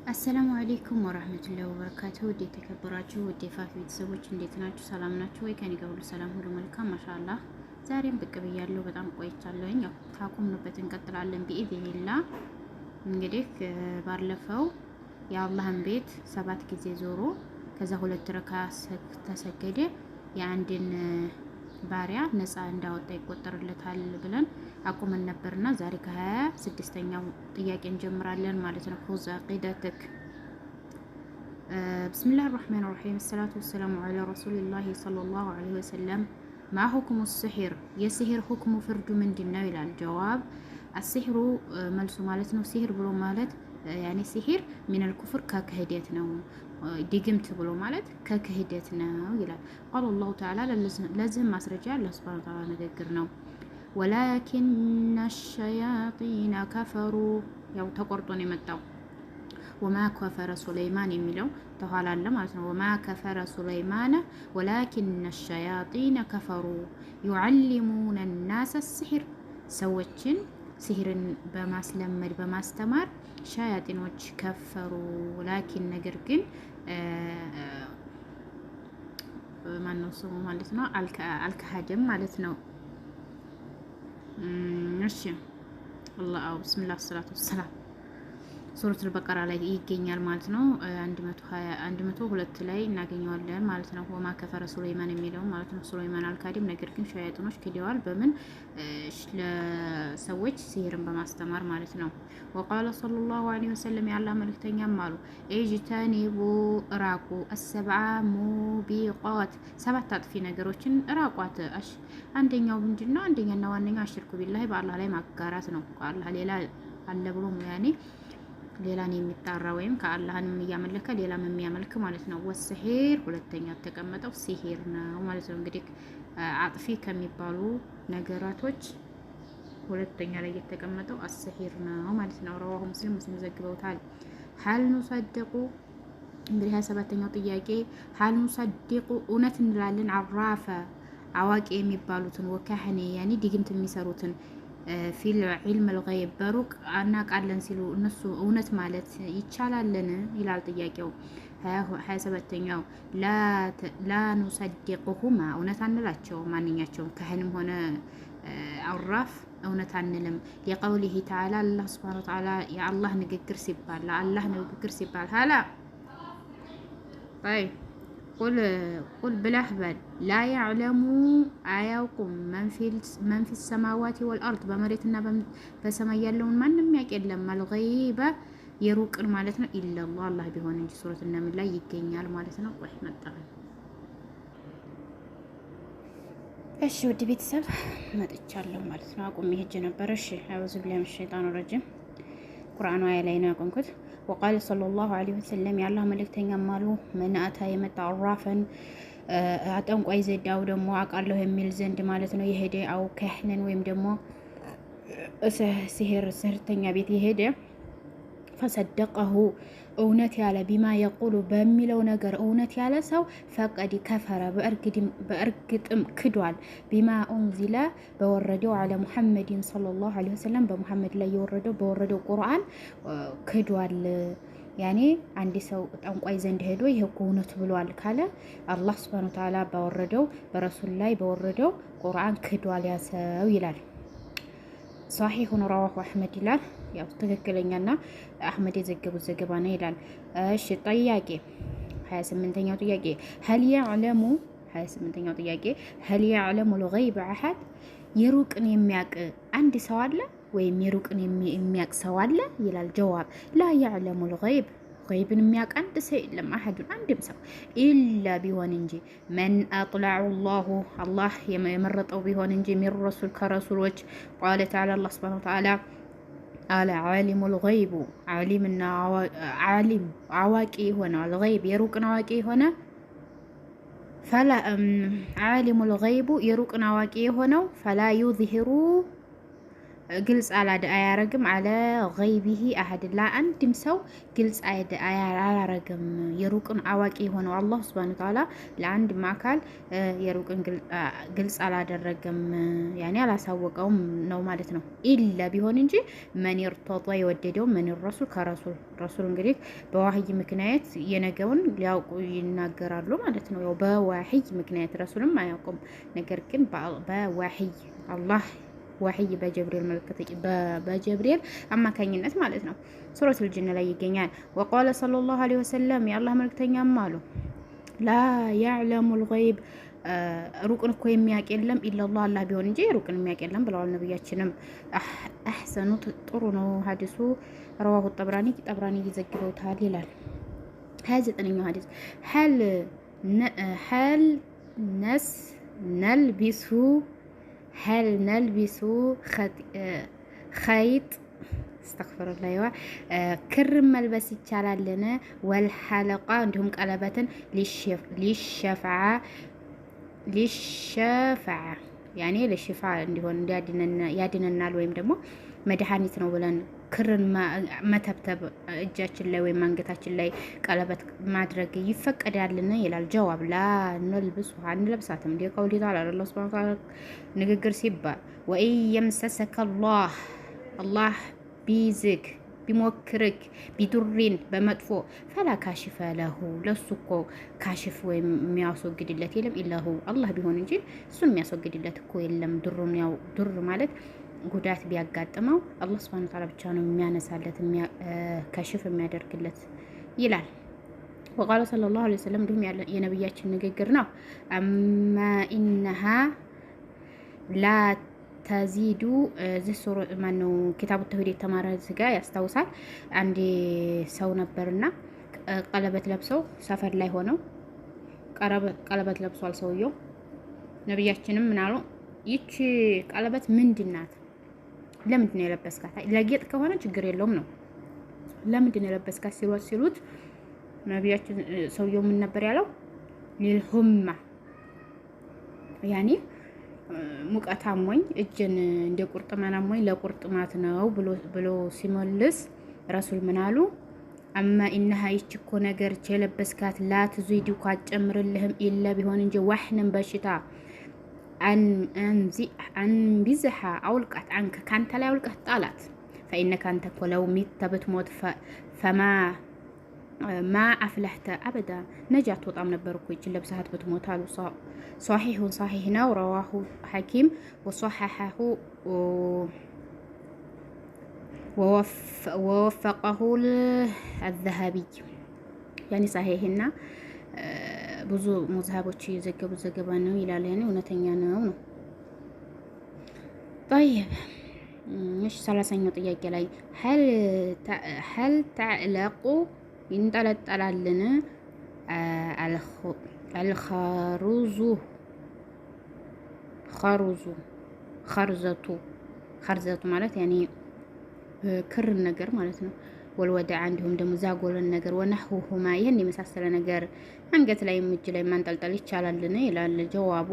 አሰላሙ አለይኩም ወራህመቱላሂ ወበረካቱሁ። ውድ የተከበራችሁ ውድ የፋፊ ቤተሰቦች እንዴት ናችሁ? ሰላም ናችሁ ወይ? ከኔ ጋር ሁሉ ሰላም ሁሉ መልካም ማሻአላህ። ዛሬም ብቅ ብያለሁ። በጣም ቆይቻለሁኝ። ያው ካቆምንበት እንቀጥላለን ቢኢዝኒላህ። እንግዲህ ባለፈው የአላህን ቤት 7 ጊዜ ዞሮ ከዛ 2 ረካ ተሰገደ የአንድን ባሪያ ነፃ እንዳወጣ ይቆጠርለታል ብለን አቁመን ነበርና ዛሬ ከ26ኛው ጥያቄ እንጀምራለን ማለት ነው። ሁዛ ቂደተክ ብስሚላሂር ረህማኒር ረሂም ሰላቱ ወሰላሙ ዐላ ረሱሊላሂ ሰለላሁ ዐለይሂ ወሰለም ማ ሁክሙ ሲሕር የሲሕር ሁክሙ ፍርዱ ምንድነው ይላል። ጀዋብ አሲሕሩ መልሱ ማለት ነው። ሲሕር ብሎ ማለት ያኔ ሲሕር ሚነል ኩፍር ከክህደት ነው። ድግምት ብሎ ማለት ከክህደት ነው ይላል። ቃል አላሁ ተዓላ ለዚህም ማስረጃ አላህ ሱብሓነሁ ወተዓላ ንግግር ነው። ወላኪነ ሸያጢነ ከፈሩ ያው ተቆርጦ ነው የመጣው። ወማ ከፈረ ሱለይማን የሚለው ተኋላ አለ ማለት ነው። ወማ ከፈረ ሱለይማን ወላኪነ ሸያጢነ ከፈሩ ዩዓሊሙነ ናሰ ሲሕር ሰዎችን ሲሕርን በማስለመድ በማስተማር ሸያጢኖች ከፈሩ። ላኪን ነገር ግን ማነው ስሙ ማለት ነው አልከሃደም ማለት ነው። እሺ አላህ ብስሚላህ ሰላቱ ወሰላም ሱረቱል በቀራ ላይ ይገኛል ማለት ነው። 102 ላይ እናገኘዋለን ማለት ነው። ወማ ከፈረ ሱለይማን የሚለው ማለት ነው። ሱለይማን አልካዲም፣ ነገር ግን ሸያጢኖች ክደዋል። በምን ለሰዎች ሲሕርን በማስተማር ማለት ነው። ወቃለ ሰለላሁ ዐለይሂ ወሰለም የአላህ መልእክተኛም አሉ ኢጅተኒቡ እራቁ አሰብዓ ሙቢቃት 7 አጥፊ ነገሮችን እራቋት። አንደኛው ምንድነው? አንደኛና ዋነኛው አሽርኩ ቢላሂ በአላህ ላይ ማጋራት ነው። ከአላህ ሌላ አለ ብሎ ያኔ ሌላን የሚጣራ ወይም ከአላህንም እያመለከ ሌላም የሚያመልክ ማለት ነው። ወሲሕር ሁለተኛ ተቀመጠው ሲሕር ነው ማለት ነው። እንግዲህ አጥፊ ከሚባሉ ነገራቶች ሁለተኛ ላይ የተቀመጠው አሲሕር ነው ማለት ነው። ረዋሁ ሙስሊም ዘግበውታል። ሀል ኑሰድቁ እንግዲህ 27ኛው ጥያቄ ሀል ኑሰድቁ እውነት እንላለን አራፈ አዋቂ የሚባሉትን ወካህኔ ያኔ ድግምት የሚሰሩትን ፊል ዒልም አልገይብ በሩቅ አናቃለን ሲሉ እነሱ እውነት ማለት ይቻላልን ይላል ጥያቄው። 27ኛው ላ ኑሰድቁሁማ እውነት አንላቸው ማንኛቸውም ካህንም ሆነ አራፍ እውነት አንልም። የቀውሊሂ ተዓላ አላህ ሱብሓነሁ ወተዓላ የአላህ ንግግር ሲባል ለአላህ ንግግር ሲባል ሀላ ቁል ብለህ በል ላ ያዕለሙ አያውቁም መንፊ ሰማዋቲ ወልአርድ በመሬትና በሰማይ ያለውን ማንም ያውቅ የለም። አልገይበ የሩቅን ማለት ነው። ኢለላህ አላህ ቢሆን እንጂ ሱረት ነምል ላይ ይገኛል ማለት ነው። ቆይ መጣሁ። እሺ ውድ ቤተሰብ መጥቻለሁ ማለት ነው። አቁሜ ሄጄ ነበር። እሺ አውዙ ቢላሂ ሚነሽ ሸይጣኒ ረጂም ቁርአኑ አያ ላይ ነው ያቆምኩት። ወቃለ ሰለላሁ ዐለይሂ ወሰለም የአላህ መልእክተኛ ማሉ መናአታ የመጣ አራፈን አጠንቋይ ዘንድ አው ደግሞ አውቃለሁ የሚል ዘንድ ማለት ነው የሄደ አው ካህነን ወይም ደግሞ ሲሕርተኛ ቤት የሄደ ፈሰደቀሁ እውነት ያለ ቢማ የቁሉ በሚለው ነገር እውነት ያለ ሰው ፈቀድ ከፈረ በእርግጥም ክዷል። ቢማ ኡንዚለ በወረደው አለ ሙሐመድን ሰለላሁ ዐለይሂ ወሰለም በሙሐመድ ላይ በወረደው ቁርአን ክዷል። ያኔ አንድ ሰው ጠንቋይ ዘንድ ሄዶ ይሄ እኮ እውነት ብሏል ካለ አላህ ሱብሓነሁ ወተዓላ ባወረደው በረሱል ላይ በወረደው ቁርአን ክዷል ያሰው ይላል። ሷሂሁን ረዋሁ አህመድ ይላል። ያው ትክክለኛና አህመድ የዘገቡት ዘገባ ነው ይላል። እሺ ጥያቄ 28ኛው ጥያቄ ሀል ያዕለሙ 28ኛው ጥያቄ ሀል ያዕለሙ ልገይብ አሐድ የሩቅን የሚያውቅ አንድ ሰው አለ ወይም የሩቅን የሚያውቅ ሰው አለ ይላል። ጀዋብ ላ ያዕለሙ ልገይብ ገይብን የሚያውቅ አንድ ሰው የለም። አሐዱን አንድም ሰው ኢላ ቢሆን እንጂ መን አጥለዐሁ ላሁ አላህ የመረጠው ቢሆን እንጂ ሚን ረሱል ከረሱሎች ቃለ ተዓላ አላህ ሱብሓነሁ ወተዓላ አለ ዓሊሙል ገይቡ ዓሊምና ዓሊም አዋቂ የሆነ አልገይብ የሩቅን አዋቂ የሆነ ፈላ ዓሊሙል ገይቡ የሩቅን አዋቂ የሆነው ፈላ ዩዝሂሩ ግልጽ አያረግም አለ ገይቢሂ አሐድ ለአንድም ሰው ግልጽ አያረግም። የሩቅን አዋቂ የሆነው አላህ ሱብሓነሁ ወተዓላ ለአንድም አካል የሩቅን ግልጽ አላደረገም፣ ያኔ አላሳወቀውም ነው ማለት ነው። ኢላ ቢሆን እንጂ መን ይርተዷ የወደደው መን ረሱል ረሱል እንግዲህ በዋህይ ምክንያት የነገውን ሊያውቁ ይናገራሉ ማለት ነው። ያው በዋህይ ምክንያት ረሱልም አያውቁም፣ ነገር ግን በዋህይ አላህ ዋህይ በጀብሪል አማካኝነት ማለት ነው። ሱረቱል ጂን ላይ ይገኛል። ወቃለ ሰለላሁ ዐለይሂ ወሰለም የአላህ መልክተኛም አሉ ላ ያዕለሙል ገይብ ሩቅን እኮ የሚያውቅ የለም ኢላላህ አላህ ቢሆን እንጂ ሩቅን የሚያውቅ የለም ብለዋል ነብያችንም። አህሰኑ ጥሩ ነው ሐዲሱ ረዋሁ ጠብራኒ ይዘግበውታል ይላል። 29ኛው ሐዲስ هل نلبس خيط استغفر الله ክር መልበስ ይቻላልን? ወልሐለቃ እንዲሁም ቀለበትን ሊሸፋዓ ያኔ ለሽፋ እንዲሆን ያድነናል ወይም ደግሞ መድኃኒት ነው ብለን ክርን መተብተብ እጃችን ላይ ወይም አንገታችን ላይ ቀለበት ማድረግ ይፈቀዳልን ይላል። ጀዋብ ላ ነልብሱ አንለብሳትም። ሊቀውል ይላል አላህ ሱብሓነሁ ወተዓላ ንግግር ሲባል ወኢን የምሰሰከ አላህ ቢዝግ ቢሞክርክ ቢዱሪን በመጥፎ ፈላ ካሽፈ ለሁ ለሱ እኮ ካሽፍ ወይም የሚያስወግድለት የለም ኢላሁ አላህ ቢሆን እንጂ እሱን የሚያስወግድለት እኮ የለም። ዱር ማለት ጉዳት ቢያጋጥመው አላህ ሱብሓነሁ ወተዓላ ብቻ ነው የሚያነሳለት ከሽፍ የሚያደርግለት ይላል። ወቃለ ሰለላሁ ዐለይሂ ወሰለም እንዲሁም የነብያችን ንግግር ነው። አማ ኢነሃ ላ ተዚዱ ዝሱር ማነው ኪታቡ ተውሂድ የተማረ ዝጋ ያስታውሳል። አንድ ሰው ነበርና ቀለበት ለብሰው ሰፈር ላይ ሆነው ቀለበት ለብሷል ሰውየው። ነብያችንም ምን አሉ? ይቺ ቀለበት ምንድናት? ለምንድን ነው የለበስካት? ለጌጥ ከሆነ ችግር የለውም ነው። ለምንድን ነው የለበስካት ሲሉት ነብያችን ሰውየው ምን ነበር ያለው? ሊልሁማ ያኔ ሙቀት አሞኝ እጅን እንደ ቁርጥማት አሞኝ ለቁርጥማት ነው ብሎ ሲመልስ ረሱል ምን አሉ? አማ ኢነሃ ይቺ እኮ ነገር የለበስካት ላትዙይዱ ካጨምርልህም ኢለ ቢሆን እንጂ ዋህንም በሽታ አንቢዝሃ አውልቃት አንከ ካንተ ላይ አውልቃት ጣላት። ፈኢነከ አንተ እኮ ለው ሚተ ብትሞት ፈማ ማ አፍለሕተ አበዳ ነጃ አትወጣም ነበር እኮ ይችን ለብሰሃት ብትሞት አሉ። ሷሒሁን ሷሒህ ነው። ረዋሁ ሐኪም ወሷሐሐሁ ወወፈቀሁ አዘሀቢይ ያኔ ሷሒህና ብዙ ሙዝሀቦች የዘገቡት ዘገባ ነው ይላል። ያኔ እውነተኛ ነው። طيب እሺ 30ኛው ጥያቄ ላይ هل تعلق ይንጠለጠላልን ኸርዘቱ ማለት ያኔ ክርን ነገር ማለት ነው። ወልወዳዓ እንዲሁም ደግሞ ዛጎልን ነገር ወነህውሁማ ይህን የመሳሰለ ነገር አንገት ላይ እጅ ላይ ማንጠልጠል ይቻላልን ይላል። ጀዋቡ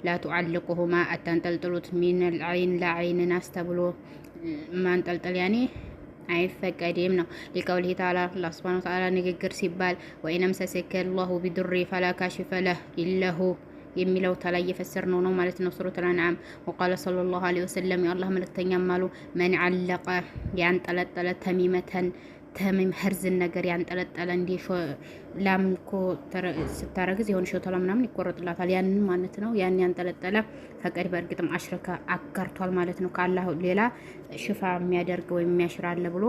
ላ ቱዓልቁሁማ አታንጠልጥሉት ሚነል ዐይን ለዐይንን አስተብሎ ማንጠልጠል ያኔ አይፈቀድም ነው። ሊቀውሊሂ ተዓላ አላህ ሱብሓነሁ ወተዓላ ንግግር ሲባል ወኢነም ሰሰከ አላሁ ቢዱሪ ፈላ ካሽፈ ለህ ኢለሁ የሚለው ተላይ የፈሰር ነው ማለት ነው። ሱረቱል አንዓም ወቃለ ሰለላሁ ዐለይሂ ወሰለም የአላህ መልእክተኛም አሉ መን ዐለቀ ያንጠለጠለ ተሚም ህርዝን ነገር ያንጠለጠለ እንደ ላምኮ ስታረግዝ የሆነ ሾተላ ምናምን ይቆረጥላታል ያንን ማለት ነው። ያን ያንጠለጠለ ፈቀድ በእርግጥም አሽረከ አጋርቷል ማለት ነው። ከአላህ ሌላ ሽፋ የሚያደርግ ወይም የሚያሽራለ ብሎ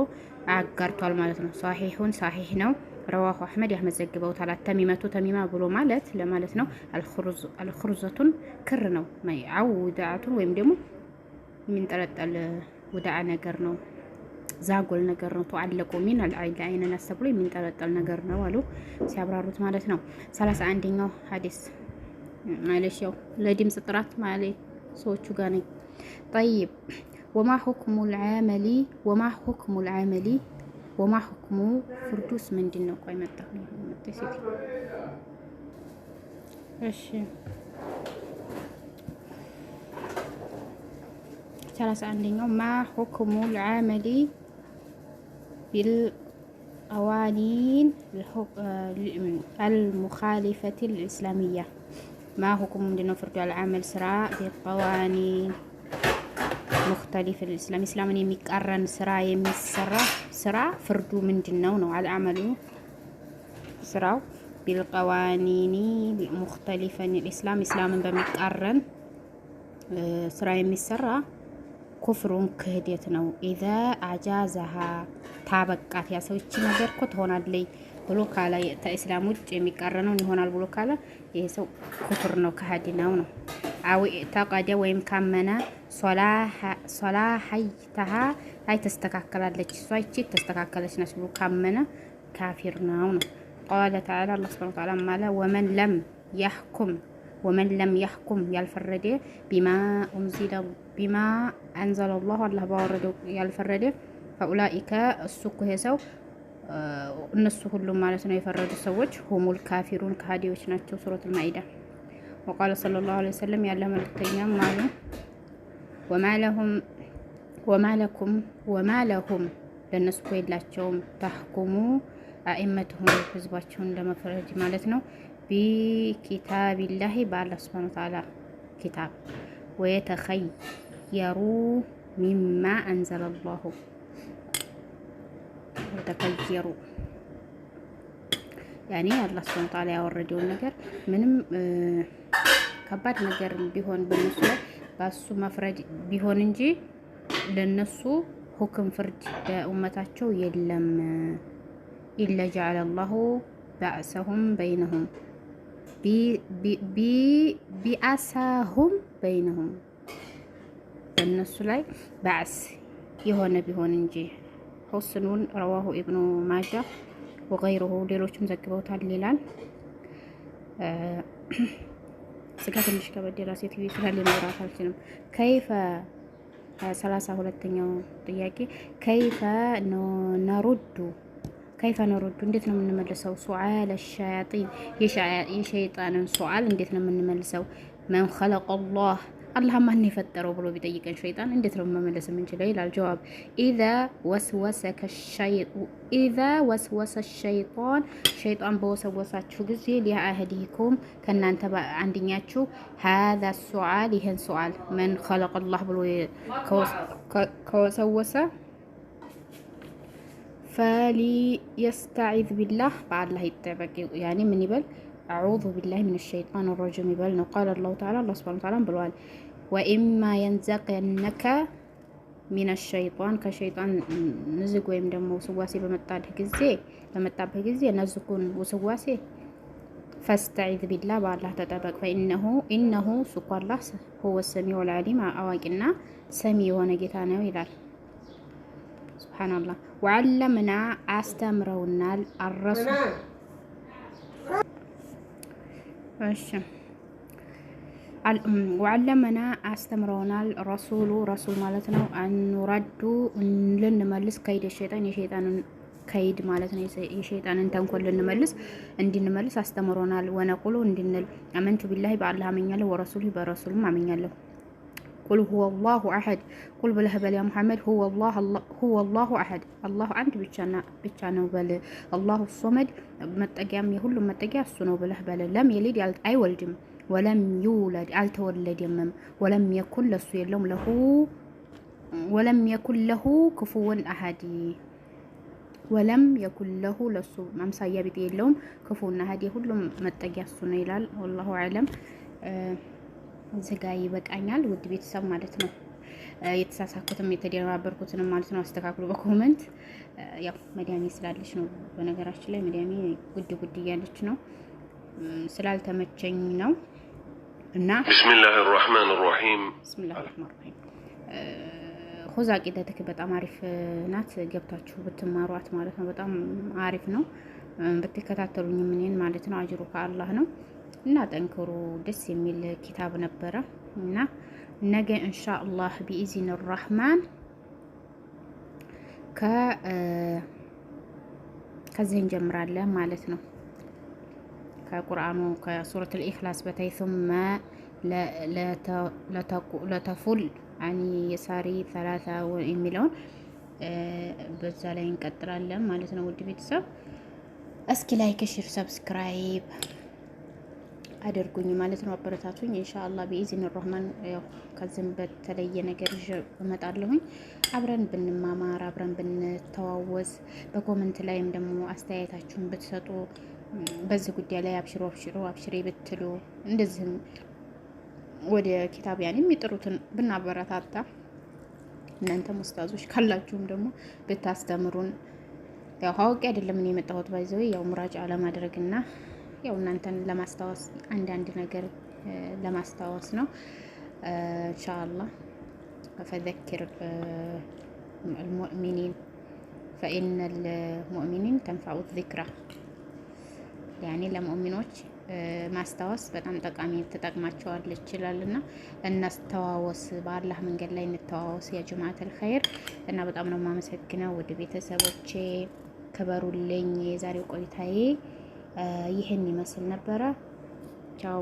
አጋርቷል ማለት ነው። ሷሂሁን ሷሂህ ነው። ረዋሁ አህመድ ያመዘግበውታል። ተሚመቱ ተሚማ ብሎ ማለት ለማለት ነው። አልኹርዘቱን ክር ነው። ውዳዓቱን ወይም ደግሞ የሚንጠለጠል ውዳዓ ነገር ነው። ዛጎል ነገር ነው። ተዓለቁ ሚን አልዐይን አስተብሎ የሚንጠለጠል ነገር ነው አሉ ሲያብራሩት ማለት ነው። 31ኛው ሐዲስ ማለሽ ያው ለድምጽ ጥራት ማለት ሰዎቹ ጋር ነኝ። طيب وما حكم العمل وما حكم ፍርዱስ ምንድነው? ቆይ መጣሁ ሴት እሺ 31ኛው ማ ሁክሙል ዓመሊ ቢልቀዋኒን አልሙኻሊፈቲል ኢስላሚያ ማ ሁክሙ ምንድነው ፍርዱ አልዓመል ስራ ቢልቀዋኒን ሙኽተሊፍ ኢስላም ኢስላምን የሚቃረን ስራ የሚሰራ ስራ ፍርዱ ምንድነው ነው አልዓመሉ ስራው ቢልቀዋኒኒ ሙኽተሊፈን ኢስላም ኢስላምን በሚቃረን ስራ የሚሰራ ኩፍሩን ክህደት ነው። ኢዛ አጃዛሃ ታበቃት ያ ሰው እቺ ነገር እኮ ትሆናለች ብሎ ካለ ከኢስላም ውጭ የሚቃረነውን ይሆናል ብሎ ካለ ይሄ ሰው ኩፍር ነው ከሃዲ ነው ነው። አው ተቀደ ወይም ካመነ ሶላሐይተሃ አይ ተስተካከላለች እሷ እቺ ተስተካከለች ነች ብሎ ካመነ ካፊር ነው ነው። ቃለ ተዓላ አላህ ሱብሓነሁ ወተዓላ ማለ ወመን ለም ያሕኩም ያልፈረደ ቢማ አንዘለ አላሁ አላህ ባወረደው ያልፈረደ ፈኡላኢከ እሱ እኮ ይሄ ሰው እነሱ ሁሉም ማለት ነው የፈረዱ ሰዎች ሁሙል ካፊሩን ከሃዲዎች ናቸው። ሱረቱል ማኢዳ ወቃለ ሰለላሁ ዐለይሂ ወሰለም ያለ መልእክተኛም አሉ ወማ ለሁም ለእነሱ እኮ የላቸውም ተሕኩሙ አኢመቱሁም ህዝባቸውን ለመፍረድ ማለት ነው ቢኪታቢላሂ በአላህ ሱብሓነሁ ወተዓላ ኪታብ ወየተኸየሩ ሚማ አንዘለላሁ ወተከየሩ ያኔ አላህ ሱብሓነሁ ወተዓላ ያወረደውን ነገር ምንም ከባድ ነገር ቢሆን በነሱ ላይ ባሱ መፍረድ ቢሆን እንጂ ለነሱ ሁክም ፍርድ በኡመታቸው የለም። ኢለ ጀዐለ አላሁ በአሰሁም በይነሁም ቢአሳሁም በይነሁም በእነሱ ላይ ባዕስ የሆነ ቢሆን እንጂ ሁስኑን ረዋሁ ኢብኑ ማጃ ወገይሩሁ ሌሎችም ዘግበውታል ይላል። ስጋ ትንሽ ከበድ ይላል። ሴትዮ ስላለ መብራት አልችልም። ከይፈ 32ኛው ጥያቄ ከይፈ ነሩዱ እንዴት ነው የምንመልሰው? ሱዓለ ሸያጢን የሸይጣንን ሱዓል እንዴት ነው የምንመልሰው? መን ኸለቀ አላህ ማን የፈጠረው ብሎ ቢጠይቀን ሸይጣን እንዴት ነው መመለስ የምንችለው ይላል። ጀዋብ ኢዛ ወስወሰ ሸይጣን በወሰወሳችሁ ጊዜ ሊአህዲኩም ከእናንተ አንድኛችሁ ሀዛ ሱዓል ይህን ሱዓል መን ኸለቀ አላህ ብሎ ከወሰወሰ ፈሊየስተዒዝ ቢላህ በአላህ ይጠበቅ። ያኔ ምን ይበል? አዑዙ ቢላሂ ሚነ ሸይጣን ረጂም ይበል ነው። ቃለ አላሁ ተዓላ አላህ ሱብሓነሁ ወተዓላ ብለዋል። ወኢማ የንዘቀነከ ሚነ ሸይጣን ከሸይጣን ንዝግ ወይም ደግሞ ውስዋሴ በመጣብህ ጊዜ ነዝጉን ውስዋሴ ፈስተዒዝ ቢላህ በአላህ ተጠበቅ። ኢነሁ ሱኮ አላህ ሁወ ሰሚዑል ዓሊም አዋቂና ሰሚ የሆነ ጌታ ነው ይላል። ሱብሓነላህ ወዓለምና አስተምረውናል አረሱል ወዓለመና አስተምረውናል ረሱል ማለት ነው። አንረዱ ልንመልስ ከይድ የሸይጣንን ከይድ ማለት ነው። የሸይጣንን ተንኮል እንድንመልስ አስተምረውናል። ወነቁሉ እንድንል አመንቱ ቢላሂ በአላህ አመኛለሁ፣ ወረሱሊ በረሱልም አመኛለሁ። ቁል ሁወ አላሁ አሐድ ቁል ብለህ በል ያ ሙሐመድ ሁወ አላሁ አሐድ አላሁ አንድ ብቻ ነው በል። አላሁ ሶመድ መጠጊያም የሁሉም መጠጊያ እሱ ነው ብለህ በል። ለም የሊድ አይወልድም፣ ወለም ይውለድ አልተወለደምም፣ ወለም የኩን ለሱ የለውም ወለም የኩን ለሁ ክፉውን አሐድ ወለም የኩን ለሁ ለሱ ማምሳያ ቢጤ የለውም ክፉውን አሐድ የሁሉም መጠጊያ እሱ ነው ይላል። ወላሁ አዕለም። ዝጋ ይበቃኛል። ውድ ቤተሰብ ማለት ነው የተሳሳኩትም የተደባበርኩትንም ማለት ነው አስተካክሉ በኮመንት። ያው መዲያሚ ስላለች ነው። በነገራችን ላይ መዲያሚ ጉድ እያለች ነው ስላልተመቸኝ ነው። እና ቢስሚላሂ ራህማን ራሂም ኹዝ አቂደትክ በጣም አሪፍ ናት። ገብታችሁ ብትማሯት ማለት ነው በጣም አሪፍ ነው። ብትከታተሉኝ ምንን ማለት ነው አጅሩ ከአላህ ነው። እና ጠንክሩ። ደስ የሚል ኪታብ ነበረ እና ነገ ኢንሻአላህ ቢኢዝኒ ራህማን ከዚህ እንጀምራለን ማለት ነው። ከቁርአኑ ከሱረቱል ኢኽላስ በታይ ثم ለተፉል አኒ የሳሪ ሰላሳ የሚለውን በዛ ላይ እንቀጥላለን ማለት ነው። ውድ ቤተሰብ እስኪ ላይክ፣ ሼር፣ ሰብስክራይብ አድርጉኝ ማለት ነው። አበረታቱኝ። ኢንሻአላህ ቢኢዝኒ ረህማን ያው ከዚህም በተለየ ነገር ይዤ እመጣለሁኝ። አብረን ብንማማር፣ አብረን ብንተዋወስ፣ በኮመንት ላይም ደግሞ አስተያየታችሁን ብትሰጡ በዚህ ጉዳይ ላይ አብሽሮ አብሽሬ ብትሉ እንደዚህም ወደ ኪታቢያን የሚጥሩትን ብናበረታታ እናንተም ኡስታዞች ካላችሁም ደግሞ ብታስተምሩን። ያው ሀውቂ አይደለም እኔ የመጣሁት ባይዘው ያው ሙራጃ ለማድረግና ያው እናንተን ለማስታወስ አንዳንድ ነገር ለማስታወስ ነው። ኢንሻአላህ ፈዘክር المؤمنين فإن المؤمنين تنفع الذكرى ያኔ ለሙእሚኖች ማስታወስ በጣም ጠቃሚ ተጠቅማቸዋል ይችላልና እናስተዋወስ፣ በአላህ መንገድ ላይ እንተዋወስ ያ ጀማዓተል ኸይር። እና በጣም ነው የማመሰግነው ወደ ቤተሰቦቼ ክበሩልኝ። የዛሬው ቆይታዬ ይህን ይመስል ነበረ። ቻው